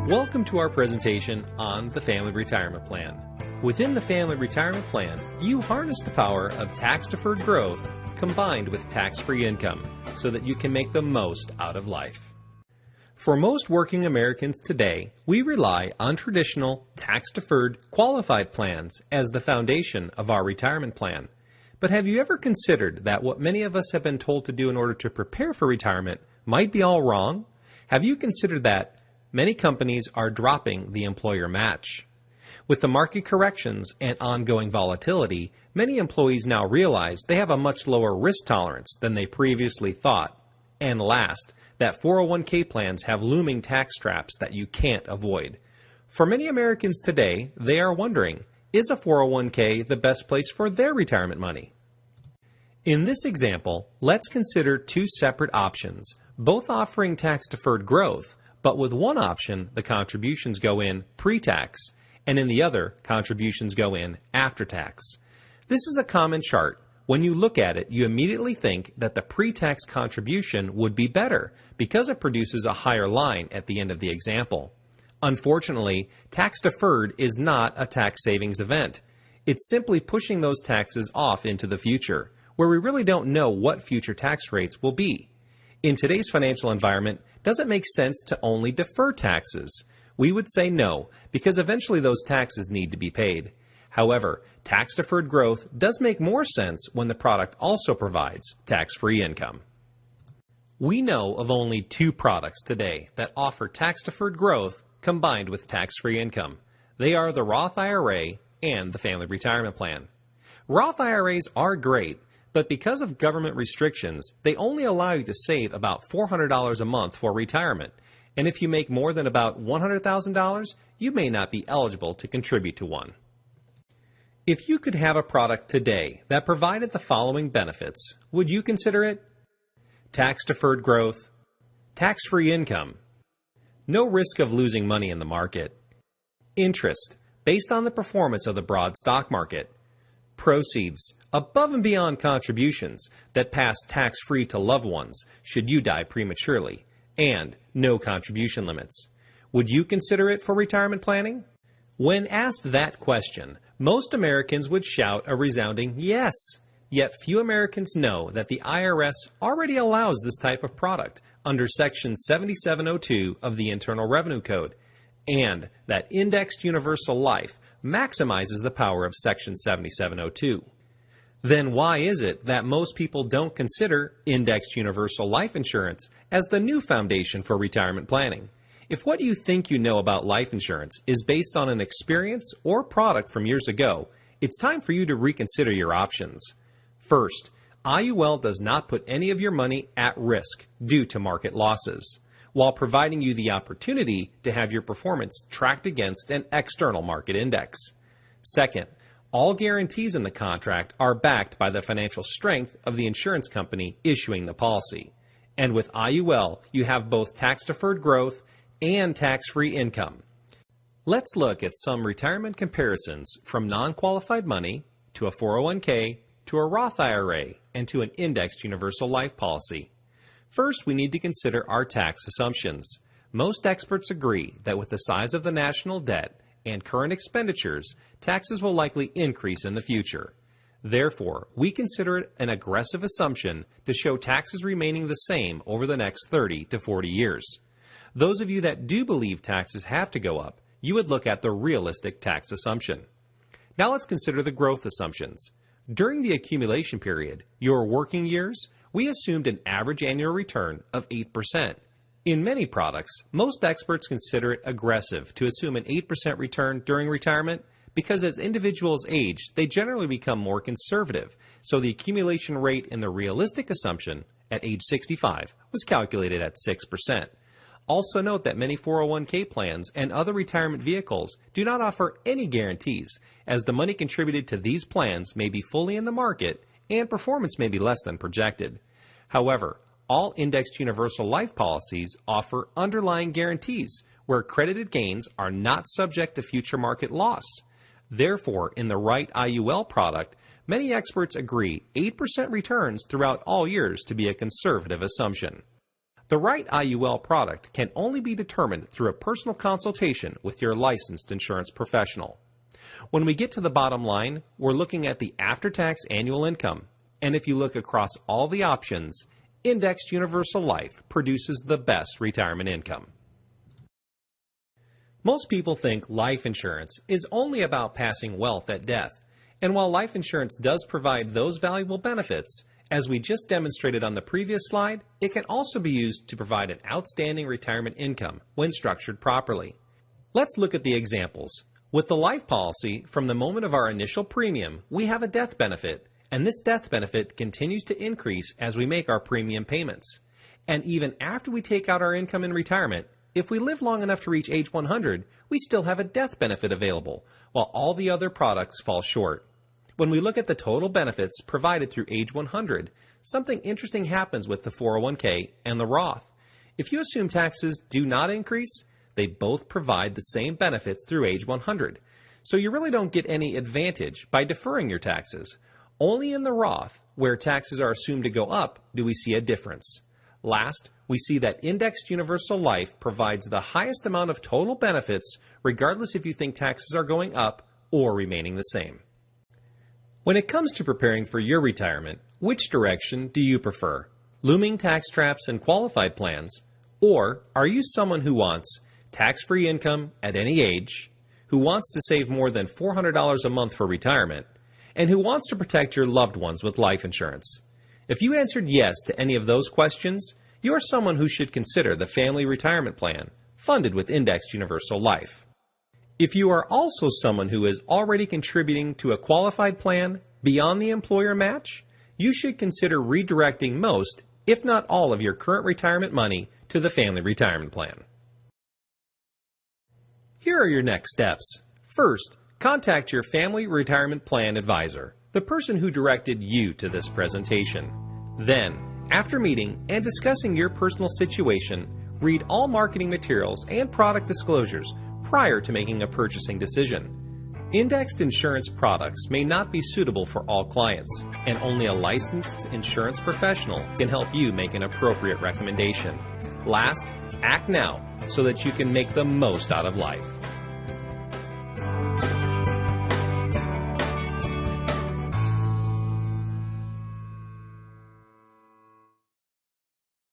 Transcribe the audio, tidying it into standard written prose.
Welcome to our presentation on the Family Retirement Plan. Within the Family Retirement Plan, you harness the power of tax-deferred growth combined with tax-free income so that you can make the most out of life. For most working Americans today, we rely on traditional tax-deferred qualified plans as the foundation of our retirement plan. But have you ever considered that what many of us have been told to do in order to prepare for retirement might be all wrong? Have you considered that many companies are dropping the employer match? With the market corrections and ongoing volatility, many employees now realize they have a much lower risk tolerance than they previously thought. And last, that 401k plans have looming tax traps that you can't avoid. For many Americans today, they are wondering, is a 401k the best place for their retirement money? In this example, let's consider two separate options, both offering tax-deferred growth, but with one option, the contributions go in pre-tax, and in the other, contributions go in after tax. This is a common chart. When you look at it, you immediately think that the pre-tax contribution would be better because it produces a higher line at the end of the example. Unfortunately, tax-deferred is not a tax savings event. It's simply pushing those taxes off into the future, where we really don't know what future tax rates will be. In today's financial environment, does it make sense to only defer taxes? We would say no, because eventually those taxes need to be paid. However, tax-deferred growth does make more sense when the product also provides tax-free income. We know of only two products today that offer tax-deferred growth combined with tax-free income. They are the Roth IRA and the Family Retirement Plan. Roth IRAs are great, but because of government restrictions, they only allow you to save about $400 a month for retirement. And if you make more than about $100,000, you may not be eligible to contribute to one. If you could have a product today that provided the following benefits, would you consider it? Tax-deferred growth, tax-free income, no risk of losing money in the market, interest based on the performance of the broad stock market, proceeds above and beyond contributions that pass tax-free to loved ones should you die prematurely, and no contribution limits. Would you consider it for retirement planning? When asked that question, most Americans would shout a resounding yes. Yet few Americans know that the IRS already allows this type of product under Section 7702 of the Internal Revenue Code, and that indexed universal life maximizes the power of Section 7702. Then why is it that most people don't consider indexed universal life insurance as the new foundation for retirement planning? If what you think you know about life insurance is based on an experience or product from years ago, it's time for you to reconsider your options. First, IUL does not put any of your money at risk due to market losses, while providing you the opportunity to have your performance tracked against an external market index. Second, all guarantees in the contract are backed by the financial strength of the insurance company issuing the policy. And with IUL, you have both tax-deferred growth and tax-free income. Let's look at some retirement comparisons from non-qualified money to a 401k to a Roth IRA and to an indexed universal life policy. First, we need to consider our tax assumptions. Most experts agree that with the size of the national debt and current expenditures, taxes will likely increase in the future. Therefore, we consider it an aggressive assumption to show taxes remaining the same over the next 30 to 40 years. Those of you that do believe taxes have to go up, you would look at the realistic tax assumption. Now let's consider the growth assumptions. During the accumulation period, your working years, we assumed an average annual return of 8%. In many products, most experts consider it aggressive to assume an 8% return during retirement because as individuals age, they generally become more conservative, so the accumulation rate in the realistic assumption at age 65 was calculated at 6%. Also note that many 401k plans and other retirement vehicles do not offer any guarantees, as the money contributed to these plans may be fully in the market and performance may be less than projected. However, all indexed universal life policies offer underlying guarantees where credited gains are not subject to future market loss. Therefore, in the right IUL product, many experts agree 8% returns throughout all years to be a conservative assumption. The right IUL product can only be determined through a personal consultation with your licensed insurance professional. When we get to the bottom line, we're looking at the after-tax annual income, and if you look across all the options, Indexed Universal Life produces the best retirement income. Most people think life insurance is only about passing wealth at death, and while life insurance does provide those valuable benefits, as we just demonstrated on the previous slide, it can also be used to provide an outstanding retirement income when structured properly. Let's look at the examples. With the life policy, from the moment of our initial premium, we have a death benefit, and this death benefit continues to increase as we make our premium payments. And even after we take out our income in retirement, if we live long enough to reach age 100, we still have a death benefit available, while all the other products fall short. When we look at the total benefits provided through age 100, something interesting happens with the 401k and the Roth. If you assume taxes do not increase, they both provide the same benefits through age 100. So you really don't get any advantage by deferring your taxes. Only in the Roth, where taxes are assumed to go up, do we see a difference. Last, we see that Indexed Universal Life provides the highest amount of total benefits regardless if you think taxes are going up or remaining the same. When it comes to preparing for your retirement, which direction do you prefer? Looming tax traps and qualified plans? Or are you someone who wants tax-free income at any age, who wants to save more than $400 a month for retirement, and who wants to protect your loved ones with life insurance? If you answered yes to any of those questions, you are someone who should consider the Family Retirement Plan, funded with Indexed Universal Life. If you are also someone who is already contributing to a qualified plan beyond the employer match, you should consider redirecting most, if not all, of your current retirement money to the Family Retirement Plan. Here are your next steps. First, contact your Family Retirement Plan advisor, the person who directed you to this presentation. Then, after meeting and discussing your personal situation, read all marketing materials and product disclosures prior to making a purchasing decision. Indexed insurance products may not be suitable for all clients, and only a licensed insurance professional can help you make an appropriate recommendation. Last, act now so that you can make the most out of life.